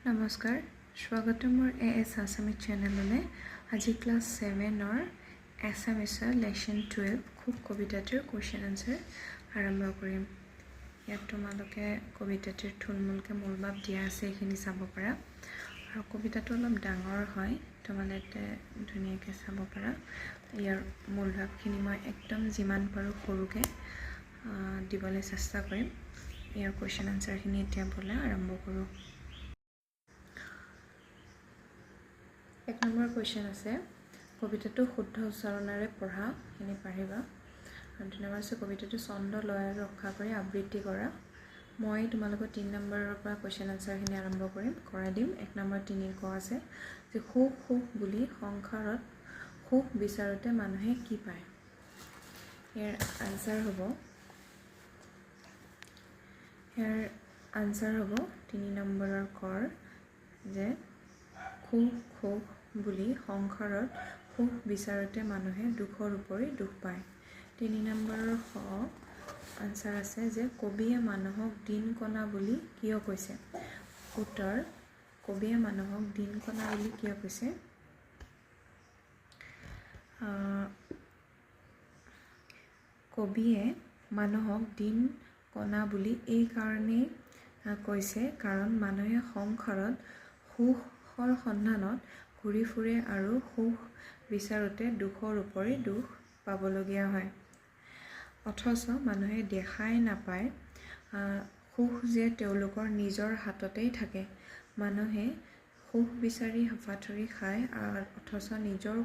নমস্কাৰ, স্বাগতম মোৰ AS আছামিজ চেনেললৈ। আজি ক্লাছ 7ৰ এছামিছৰ লেচন 12 খুব কবিতাটোৰ কুৱেশ্যন আনচাৰ আৰম্ভ কৰিম। ইয়াত তোমালোকে কবিতাটোৰ থুলমূলকৈ মূলভাৱ দিয়া আছে, এইখিনি চাব পাৰা। আৰু কবিতাটো অলপ ডাঙৰ হয়, তোমালোকে ধুনীয়াকৈ চাব পাৰা। ইয়াৰ মূলভাৱখিনি মই একদম যিমান পাৰোঁ সৰুকৈ দিবলৈ চেষ্টা কৰিম। ইয়াৰ কুৱেশ্যন আনচাৰখিনি এতিয়া ব'লা আৰম্ভ কৰোঁ। 1 নম্বৰ কুৱেশ্যন আছে, কবিতাটো শুদ্ধ উচ্চাৰণেৰে পঢ়া, সেইখিনি পাৰিবা। আৰু 2 নম্বৰ আছে, কবিতাটো ছন্দ লয় আৰু ৰক্ষা কৰি আবৃত্তি কৰা। মই তোমালোকক 3 নম্বৰৰ পৰা কুৱেশ্যন আনচাৰখিনি আৰম্ভ কৰিম, কৰাই দিম। 1 নম্বৰ 3 ক আছে যে সুখ সুখ বুলি সংসাৰত সুখ বিচাৰোঁতে মানুহে কি পায়। ইয়াৰ আনচাৰ হ'ব 3 নম্বৰৰ কৰ যে সুখ সুখ বুলি সংসাৰত সুখ বিচাৰোঁতে মানুহে দুখৰ উপৰি দুখ পায়। 3 নম্বৰৰ আনচাৰ আছে যে কবিয়ে মানুহক দিন কণা বুলি কিয় কৈছে। উত্তৰ, কবিয়ে মানুহক দিন কণা বুলি কিয় কৈছে। কবিয়ে মানুহক দিন কণা বুলি এই কাৰণেই কৈছে কাৰণ মানুহে সংসাৰত সুখৰ সন্ধানত ঘূৰি ফুৰে আৰু সুখ বিচাৰোঁতে দুখৰ উপৰি দুখ পাবলগীয়া হয়। অথচ মানুহে দেখাই নাপায় সুখ যে তেওঁলোকৰ নিজৰ হাততেই থাকে। মানুহে সুখ বিচাৰি হাপাথুৰি খায়, অথচ নিজৰ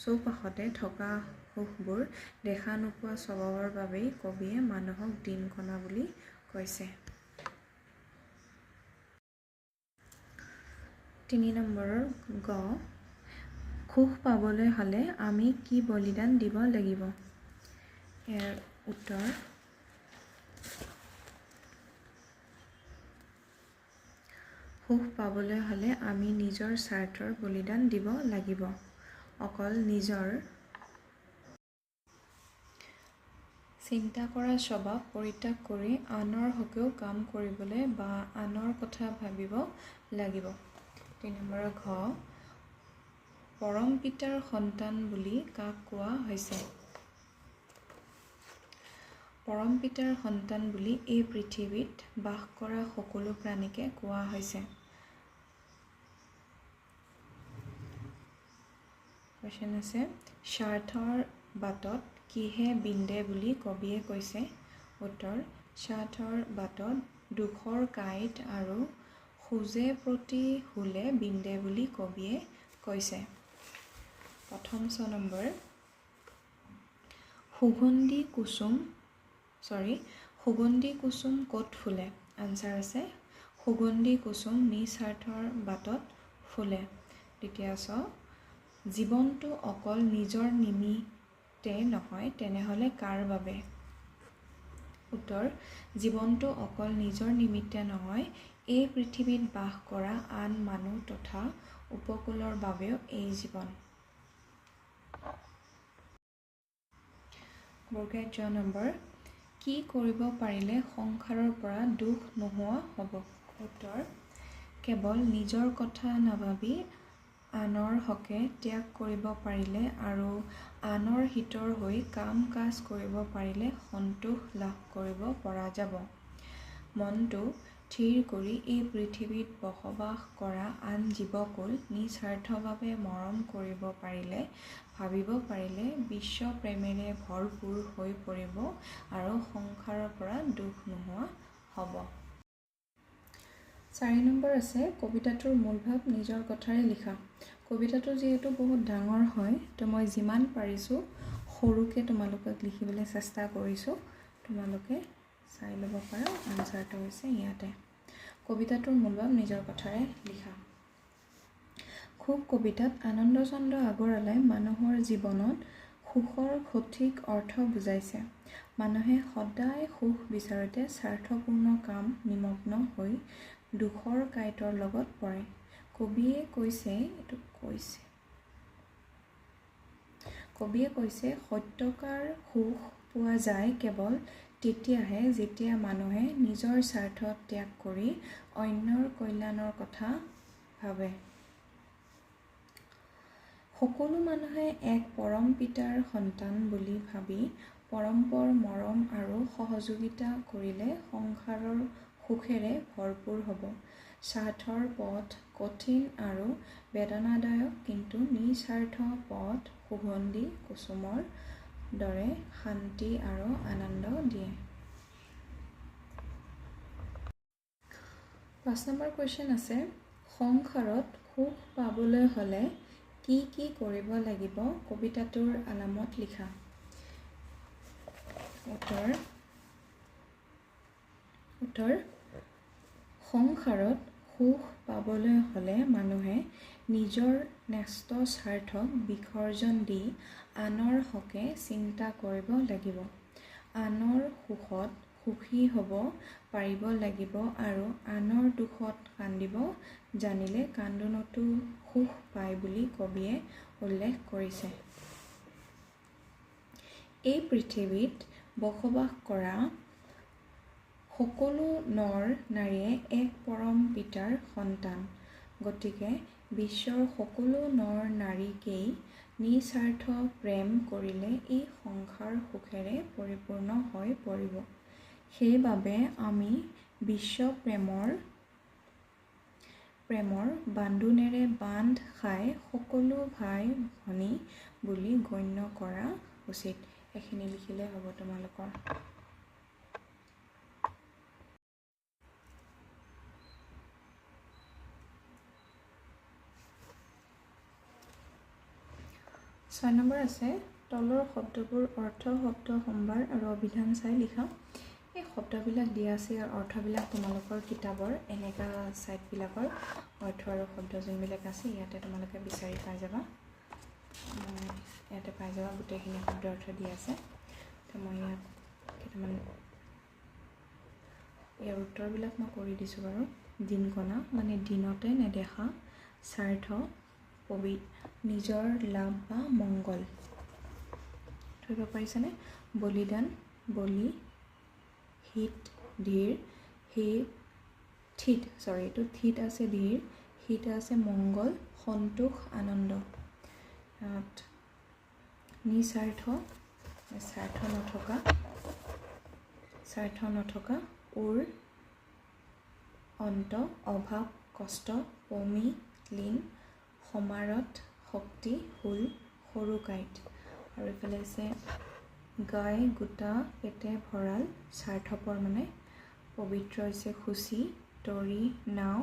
চৌপাশতে থকা সুখবোৰ দেখা নোপোৱা স্বভাৱৰ বাবেই কবিয়ে মানুহক দিন কণা বুলি কৈছে। 3 নম্বৰৰ গ, সুখ পাবলৈ হ'লে আমি কি বলিদান দিব লাগিব। ইয়াৰ উত্তৰ, সুখ পাবলৈ হ'লে আমি নিজৰ স্বাৰ্থৰ বলিদান দিব লাগিব। অকল নিজৰ চিন্তা কৰা স্বভাৱ পৰিত্যাগ কৰি আনৰ হকেও কাম কৰিবলৈ বা আনৰ কথা ভাবিব লাগিব। 3 নম্বৰৰ ঘ, পৰম পিতাৰ সন্তান বুলি কাক কোৱা হৈছে। পৰম পিতাৰ সন্তান বুলি এই পৃথিৱীত বাস কৰা সকলো প্ৰাণীকে কোৱা হৈছে। কুৱেশ্যন আছে, স্বাৰ্থৰ বাটত কিহে বিন্দে বুলি কবিয়ে কৈছে। উত্তৰ, স্বাৰ্থৰ বাটত দুখৰ কাঁইট আৰু খোজে প্ৰতি হুলে বিন্দে বুলি কবিয়ে কৈছে। প্ৰথম 6 নম্বৰ, সুগন্ধি কুসুম ক'ত ফুলে। আনচাৰ আছে সুগন্ধি কুসুম নিস্বাৰ্থৰ বাটত ফুলে। দ্বিতীয় ছ, জীৱনটো অকল নিজৰ নিমিত্তে নহয় তেনেহ'লে কাৰ বাবে। উত্তৰ, জীৱনটো অকল নিজৰ নিমিত্তে নহয়, এই পৃথিৱীত বাস কৰা আন মানুহ তথা উপকূলৰ বাবেও এই জীৱন। জ নম্বৰ, কি কৰিব পাৰিলে সংসাৰৰ পৰা দুখ নোহোৱা হ'ব। উত্তৰ, কেৱল নিজৰ কথা নাভাবি আনৰ হকে ত্যাগ কৰিব পাৰিলে আৰু আনৰ হিতৰ হৈ কাম কাজ কৰিব পাৰিলে সন্তোষ লাভ কৰিব পৰা যাব। মনটো থিৰ কৰি এই পৃথিৱীত বসবাস কৰা আন জীৱকুল নিস্বাৰ্থভাৱে মৰম কৰিব পাৰিলে, ভাবিব পাৰিলে বিশ্ব প্ৰেমেৰে ভৰপূৰ হৈ পৰিব আৰু সংসাৰৰ পৰা দুখ নোহোৱা হ'ব। 4 নম্বৰ আছে, কবিতাটোৰ মূলভাৱ নিজৰ কথাৰে লিখা। কবিতাটো যিহেতু বহুত ডাঙৰ হয়, তো মই যিমান পাৰিছোঁ সৰুকৈ তোমালোকক লিখিবলৈ চেষ্টা কৰিছোঁ। তোমালোকে চাই ল'ব পাৰা, আনচাৰটো হৈছে ইয়াতে। কবিতাটোৰ মূলভাৱ নিজৰ কথাৰে লিখা। খুব কবিতাত আনন্দচন্দ্ৰ আগৰৱালাই মানুহৰ জীৱনত সুখৰ সঠিক অৰ্থ বুজাইছে। মানুহে সদায় সুখ বিচাৰোঁতে স্বাৰ্থপূৰ্ণ কাম নিমগ্ন হৈ দুখৰ কাঁইটৰ লগত পৰে। কবিয়ে কৈছে সত্যকাৰ সুখ পোৱা যায় কেৱল তেতিয়াহে যেতিয়া মানুহে নিজৰ স্বাৰ্থ ত্যাগ কৰি অন্যৰ কল্যাণৰ কথা ভাবে। সকলো মানুহে এক পৰম পিতাৰ সন্তান বুলি ভাবি পৰস্পৰ মৰম আৰু সহযোগিতা কৰিলে সংসাৰৰ সুখেৰে ভৰপূৰ হ'ব। স্বাৰ্থৰ পথ কঠিন আৰু বেদনাদায়ক, কিন্তু নিস্বাৰ্থ পথ সুগন্ধি কুসুমৰ দৰে শান্তি আৰু আনন্দ দিয়ে। 5 নম্বৰ কুৱেশ্যন আছে, সংসাৰত সুখ পাবলৈ হ'লে কি কি কৰিব লাগিব? কবিতাটোৰ আলামত লিখা। উত্তৰ সংসাৰত সুখ পাবলৈ হ'লে মানুহে নিজৰ ন্যস্ত স্বাৰ্থক বিসৰ্জন দি আনৰ হকে চিন্তা কৰিব লাগিব। আনৰ সুখত সুখী হ'ব পাৰিব লাগিব আৰু আনৰ দুখত কান্দিব জানিলে কান্দোনতো সুখ পায় বুলি কবিয়ে উল্লেখ কৰিছে। এই পৃথিৱীত বসবাস কৰা সকলো নৰ নাৰীয়ে এক পৰম পিতাৰ সন্তান। গতিকে বিশ্বৰ সকলো নৰ নাৰীকেই নিস্বাৰ্থ প্ৰেম কৰিলে এই সংসাৰ সুখেৰে পৰিপূৰ্ণ হৈ পৰিব। সেইবাবে আমি বিশ্ব প্ৰেমৰ বান্ধোনেৰে বান্ধ খাই সকলো ভাই ভনী বুলি গণ্য কৰা উচিত। এইখিনি লিখিলে হ'ব তোমালোকৰ। ছয় নম্বৰ আছে, তলৰ শব্দবোৰ অৰ্থ, শব্দ সম্ভাৰ আৰু অভিধান চাই লিখা। এই শব্দবিলাক দিয়া আছে, ইয়াৰ অৰ্থবিলাক তোমালোকৰ কিতাপৰ এনেকা ছাইটবিলাকৰ অৰ্থ আৰু শব্দ যোনবিলাক আছে ইয়াতে তোমালোকে বিচাৰি পাই যাবা। ইয়াতে পাই যাবা, গোটেইখিনি শব্দ অৰ্থ দি আছে। তো মই ইয়াত কেইটামান ইয়াৰ উত্তৰবিলাক মই কৰি দিছোঁ বাৰু। দিনকণা মানে দিনতে নেদেখা স্বাৰ্থ, নিজৰ লাভ বা মংগল। ধৰিব পাৰিছানে? বলিদান, বলি, হিত, ধীৰ, এইটো থিত আছে ধীৰ, হিত আছে মংগল, সন্তোষ, আনন্দ। নিস্বাৰ্থ, স্বাৰ্থ নথকা, উৰ, অন্ত, অভাৱ, কষ্ট, পমি, লীন, সমাৰত, শক্তি, হুল, সৰু কাঁইট। আৰু এইফালে আছে গাই, গোটা, পেটে ভঁৰাল, স্বাৰ্থপৰ মানে, পবিত্ৰ হৈছে সূচী, তৰি, নাও,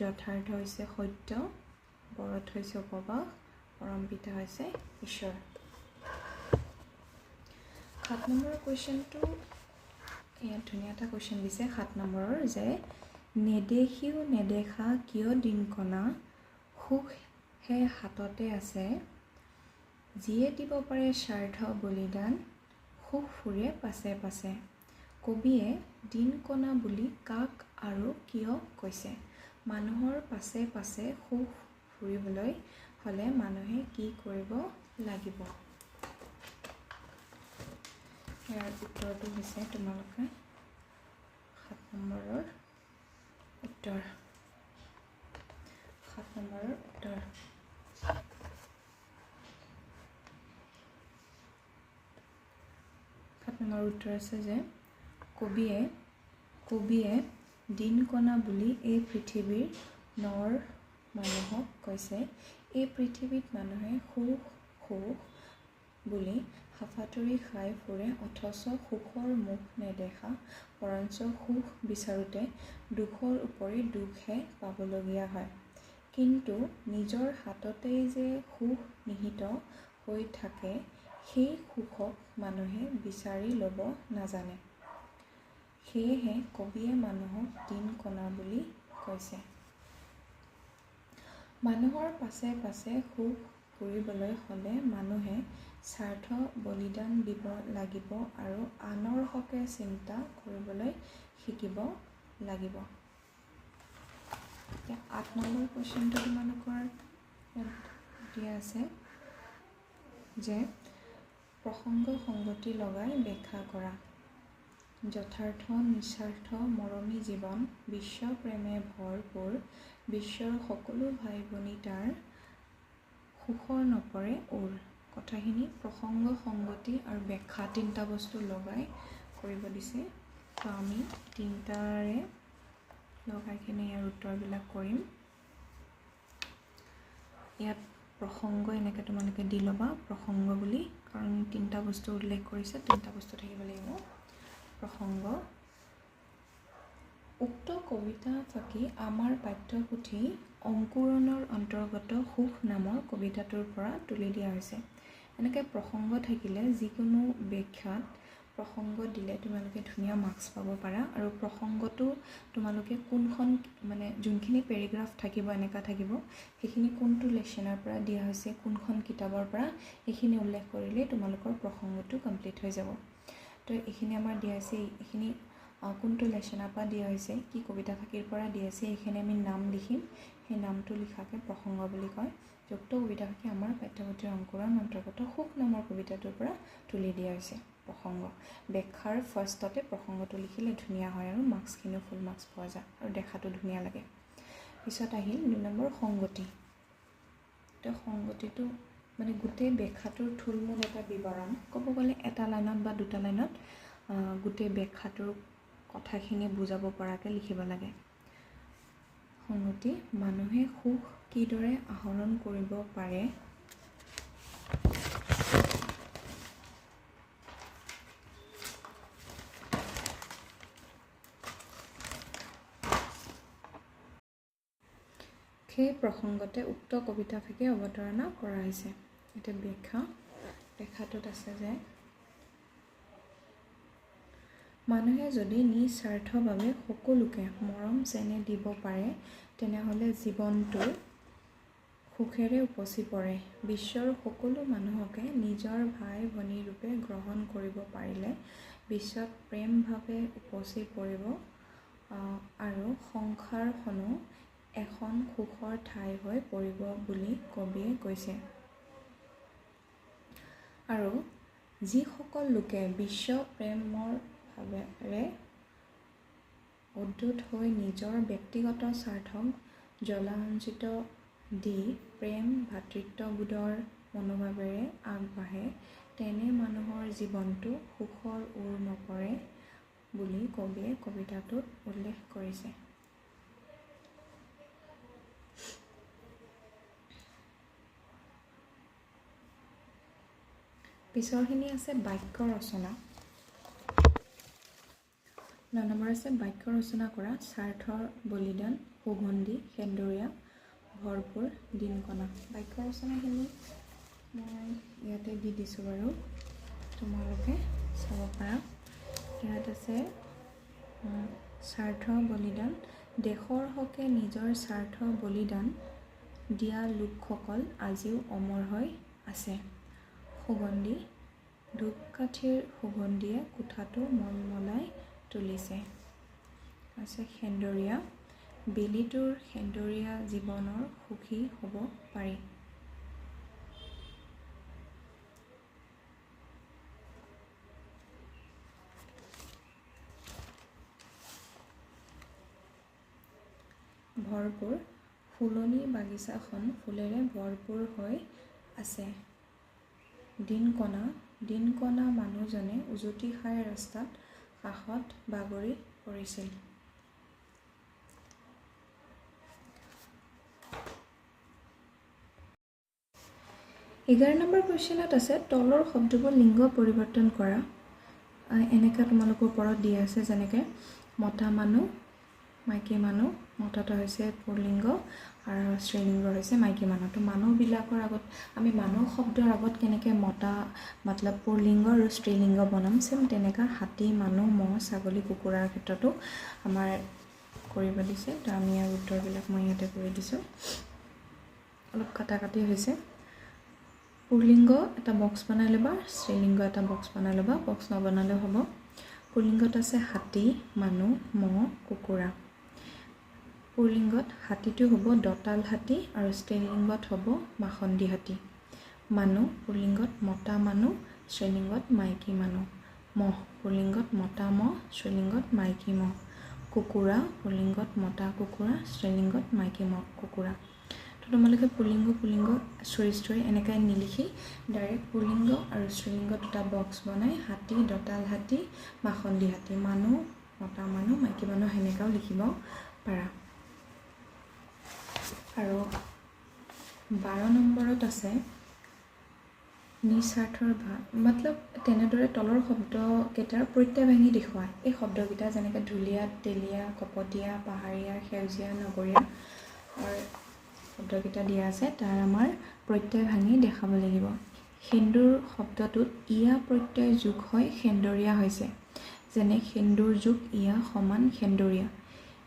যথাৰ্থ হৈছে সত্য, বৰত হৈছে উপবাস, পৰম পিতা হৈছে ঈশ্বৰ। 7 নম্বৰ কুৱেশ্যনটো ইয়াত ধুনীয়া এটা কুৱেশ্যন দিছে 7 নম্বৰৰ, যে নেদেখিও নেদেখা কিয় দিনকণা, সুখ হে হাততে আছে, যিয়ে দিব পাৰে স্বাৰ্থ বলিদান, সুখ ফুৰে পাছে পাছে। কবিয়ে দিনকণা বুলি কাক আৰু কিয় কৈছে? মানুহৰ পাছে পাছে সুখ ফুৰিবলৈ হ'লে মানুহে কি কৰিব লাগিব? ইয়াৰ উত্তৰটো হৈছে তোমালোকে 7 নম্বৰৰ উত্তৰ। 7 নম্বৰৰ উত্তৰ। 7 নম্বৰৰ উত্তৰ আছে যে কবিয়ে দিনকণা বুলি এই পৃথিৱীৰ নৰ মানুহক কৈছে। এই পৃথিৱীত মানুহে সুখ বুলি হাপাথুৰি খাই ফুৰে, অথচ সুখৰ মুখ নেদেখা, বৰঞ্চ সুখ বিচাৰোঁতে দুখৰ উপৰি দুখহে পাবলগীয়া হয়। কিন্তু নিজৰ হাততেই যে সুখ নিহিত হৈ থাকে, সেই সুখক মানুহে বিচাৰি ল'ব নাজানে। সেয়েহে কবিয়ে মানুহক দিনকণা বুলি কৈছে। মানুহৰ পাছে পাছে সুখ ফুৰিবলৈ হ'লে মানুহে স্বাৰ্থ বলিদান দিব লাগিব আৰু আনৰ হকে চিন্তা কৰিবলৈ শিকিব লাগিব। 8 নম্বৰ কুৱেশ্যনটো তোমালোকৰ দিয়া আছে যে প্ৰসংগ সংগতি লগাই ব্যাখ্যা কৰা। যথাৰ্থ নিস্বাৰ্থ মৰমী জীৱন, বিশ্ব প্ৰেমে ভৰপূৰ, বিশ্বৰ সকলো ভাই ভনী তাৰ, সুখৰ নপৰে ওৰ। কথাখিনি প্ৰসংগ, সংগতি আৰু ব্যাখ্যা তিনিটা বস্তু লগাই কৰিব দিছে। তো আমি তিনিটাৰে লগাই কিনে ইয়াৰ উত্তৰবিলাক কৰিম। ইয়াত প্ৰসংগ এনেকৈ তোমালোকে দি ল'বা প্ৰসংগ বুলি, কাৰণ তিনিটা বস্তু উল্লেখ কৰিছে, তিনিটা বস্তু থাকিব লাগিব। প্ৰসংগ: উক্ত কবিতা ফাঁকি আমাৰ পাঠ্যপুথি অংকুৰণৰ অন্তৰ্গত সুখ নামৰ কবিতাটোৰ পৰা তুলি দিয়া হৈছে। এনেকৈ প্ৰসংগ থাকিলে যিকোনো ব্যাখ্যাত প্ৰসংগ দিলে তোমালোকে ধুনীয়া মাৰ্কছ পাব পাৰা। আৰু প্ৰসংগটো তোমালোকে কোনখন মানে যোনখিনি পেৰেগ্ৰাফ থাকিব এনেকুৱা থাকিব, সেইখিনি কোনটো লেচনৰ পৰা দিয়া হৈছে, কোনখন কিতাপৰ পৰা, এইখিনি উল্লেখ কৰিলেই তোমালোকৰ প্ৰসংগটো কমপ্লিট হৈ যাব। তো এইখিনি আমাৰ দিয়া হৈছে, এইখিনি কোনটো লেচনৰ পৰা দিয়া হৈছে, কি কবিতা ফাঁকিৰ পৰা দিয়া আছে, এইখিনি আমি নাম লিখিম। সেই নামটো লিখাকে প্ৰসংগ বুলি কয়। উক্ত কবিতা ফাঁকি আমাৰ পাঠ্যপুথিৰ অংকুৰণ অন্তৰ্গত সুখ নামৰ কবিতাটোৰ পৰা তুলি দিয়া হৈছে, প্ৰসংগ। ব্যাখ্যাৰ ফাৰ্ষ্টতে প্ৰসংগটো লিখিলে ধুনীয়া হয় আৰু মাৰ্কছখিনিও ফুল মাৰ্কছ পোৱা যায় আৰু দেখাটো ধুনীয়া লাগে। পিছত আহিল 2 নম্বৰ সংগতি। তো সংগতিটো মানে গোটেই ব্যাখ্যাটোৰ থুলমূল এটা বিৱৰণ, ক'ব গ'লে এটা লাইনত বা দুটা লাইনত গোটেই ব্যাখ্যাটোৰ কথাখিনি বুজাব পৰাকৈ লিখিব লাগে। সংগতি: মানুহে সুখ কিদৰে আহৰণ কৰিব পাৰে, সেই প্ৰসংগতে উক্ত কবিতা ফাঁকি অৱতাৰণা কৰা হৈছে। এতিয়া ব্যাখ্যাটোত আছে যে মানুহে যদি নিস্বাৰ্থভাৱে সকলোকে মৰম চেনেহ দিব পাৰে, তেনেহ'লে জীৱনটো সুখেৰে উপচি পৰে। বিশ্বৰ সকলো মানুহকে নিজৰ ভাই ভনী ৰূপে গ্ৰহণ কৰিব পাৰিলে বিশ্বত প্ৰেম ভাৱে উপচি পৰিব আৰু সংসাৰখনো এখন সুখৰ ঠাই হৈ পৰিব বুলি কবিয়ে কৈছে। আৰু যিসকল লোকে বিশ্ব প্ৰেমৰ ভাৱেৰে উদ্ধত হৈ নিজৰ ব্যক্তিগত স্বাৰ্থক জলাঞ্চিত দি প্ৰেম ভাতৃত্ববোধৰ মনোভাৱেৰে আগবাঢ়ে, তেনে মানুহৰ জীৱনটো সুখৰ ওৰ নপৰে বুলি কবিয়ে কবিতাটোত উল্লেখ কৰিছে। পিছৰখিনি আছে বাক্য ৰচনা। 9 নম্বৰ আছে বাক্য ৰচনা কৰা। স্বাৰ্থৰ বলিদান, সুগন্ধি, সেন্দুৰীয়া, ভৰপূৰ, দিনকণা। বাক্য ৰচনাখিনি মই ইয়াতে দি দিছোঁ বাৰু, তোমালোকে চাব পাৰা। ইয়াত আছে স্বাৰ্থ বলিদান: দেশৰ হকে নিজৰ স্বাৰ্থ বলিদান দিয়া লোকসকল আজিও অমৰ হৈ আছে। সুগন্ধি: ধূপকাঠিৰ সুগন্ধিয়ে কোঠাটো মলমলাই তুলিছে। আছে সেন্দুৰীয়া: বেলিটোৰ সেন্দুৰীয়া জীৱনৰ সুখী হ'ব পাৰি। ভৰপূৰ: ফুলনি বাগিচাখন ফুলেৰে ভৰপূৰ হৈ আছে। দিনকণা: দিনকণা মানুহজনে উজুটি খাই ৰাস্তাত কাষত বাগৰি পৰিছিল। 11 নম্বৰ কুৱেশ্যনত আছে তলৰ শব্দবোৰ লিংগ পৰিৱৰ্তন কৰা। এনেকৈ তোমালোকৰ ওপৰত দিয়া আছে, যেনেকৈ মতা মানুহ, মাইকী মানুহ। মতাটো হৈছে পুল্লিংগ আৰু স্ত্ৰীলিংগ হৈছে মাইকী মানুহ। তো মানুহবিলাকৰ আগত আমি মানুহ শব্দৰ আগত কেনেকৈ মতা মতলব পুল্লিংগ আৰু স্ত্ৰীলিংগ বনাম, চেম তেনেকুৱা হাতী, মানুহ, ম'হ, ছাগলী, কুকুৰাৰ ক্ষেত্ৰতো আমাৰ কৰিব দিছে। তো আমি ইয়াৰ উত্তৰবিলাক মই ইয়াতে কৰি দিছোঁ, অলপ কাটা কাটি হৈছে। পুল্লিংগ এটা বক্স বনাই ল'বা, স্ত্ৰীলিংগ এটা বক্স বনাই ল'বা, বক্স নবনালেও হ'ব। পুল্লিংগত আছে হাতী, মানুহ, ম'হ, কুকুৰা। পুল্লিংগত হাতীটো হ'ব দঁতাল হাতী আৰু স্ত্ৰীলিংগত হ'ব মাখন্দী হাতী। মানুহ পুল্লিংগত মতা মানুহ, স্ত্ৰীলিংগত মাইকী মানুহ। মহ পুল্লিংগত মতা মহ স্ত্ৰীলিংগত মাইকী মহ কুকুৰা পুল্লিংগত মতা কুকুৰা স্ত্ৰীলিংগত মাইকী মহ কুকুৰা তো তোমালোকে পুল্লিংগ ষ্টৰি এনেকৈ নিলিখি ডাইৰেক্ট পুল্লিংগ আৰু স্ত্ৰীলিংগ দুটা বক্স বনাই হাতী দঁতাল হাতী মাখন্দি হাতী মানুহ মতা মানুহ মাইকী মানুহ সেনেকাও লিখিব পাৰা আৰু 12 নম্বৰত আছে নিস্বাৰ্থৰ ভাৱ মতলব তেনেদৰে তলৰ শব্দকেইটাৰ প্ৰত্যয় ভাঙি দেখুওৱা এই শব্দকেইটা যেনেকৈ ধুলীয়া তেলীয়া কপটীয়া পাহাৰীয়া সেউজীয়া নগৰীয়া আৰু শব্দকেইটা দিয়া আছে তাৰ আমাৰ প্ৰত্যয় ভাঙি দেখাব লাগিব সেন্দুৰ শব্দটোত ইয়া প্ৰত্যয় যোগ হৈ সেন্দৰীয়া হৈছে যেনে সেন্দুৰ যোগ ইয়া সমান সেন্দৰীয়া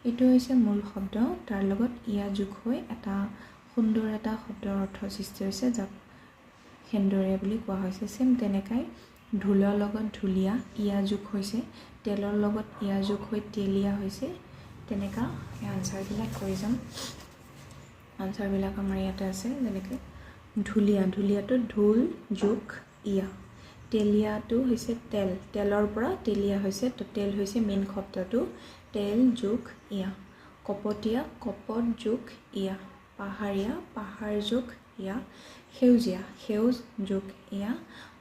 এইটো হৈছে মূল শব্দ তাৰ লগত ইয়া যোগ হৈ এটা সুন্দৰ এটা শব্দৰ অৰ্থ সৃষ্টি হৈছে যাক সেন্দৰীয়া বুলি কোৱা হৈছে সেম তেনেকৈ ঢোলৰ লগত ঢুলীয়া ইয়া যোগ হৈছে তেলৰ লগত ইয়া যোগ হৈ তেলীয়া হৈছে তেনেকা এই আনসাৰবিলাক কৰি যাম আনসাৰবিলাক আমাৰ ইয়াতে আছে যেনেকৈ ঢুলীয়াটো ঢোল যোগ ইয়া তেলীয়াটো হৈছে তেল তেলৰ পৰা তেলীয়া হৈছে তো তেল হৈছে মেইন শব্দটো তেল যোগ ইয়া কপটীয়া কপট যোগ ইয়া পাহাৰীয়া পাহাৰ যোগ ইয়া সেউজীয়া সেউজ যোগ ইয়া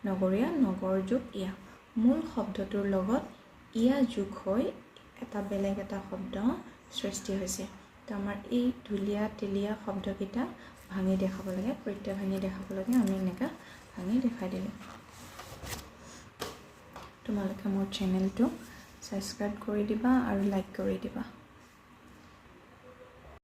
নগৰীয়া নগৰ যোগ ইয়া মূল শব্দটোৰ লগত ইয়া যোগ হৈ এটা বেলেগ এটা শব্দ সৃষ্টি হৈছে তো আমাৰ এই ঢুলীয়া তেলীয়া শব্দকেইটা ভাঙি দেখাব লাগে প্ৰত্যয় ভাঙি দেখাব লাগে আমি এনেকৈ ভাঙি দেখাই দিলোঁ তোমালোকে মোৰ চেনেলটো ছাবস্ক্ৰাইব কৰি দিবা আৰু লাইক কৰি দিবা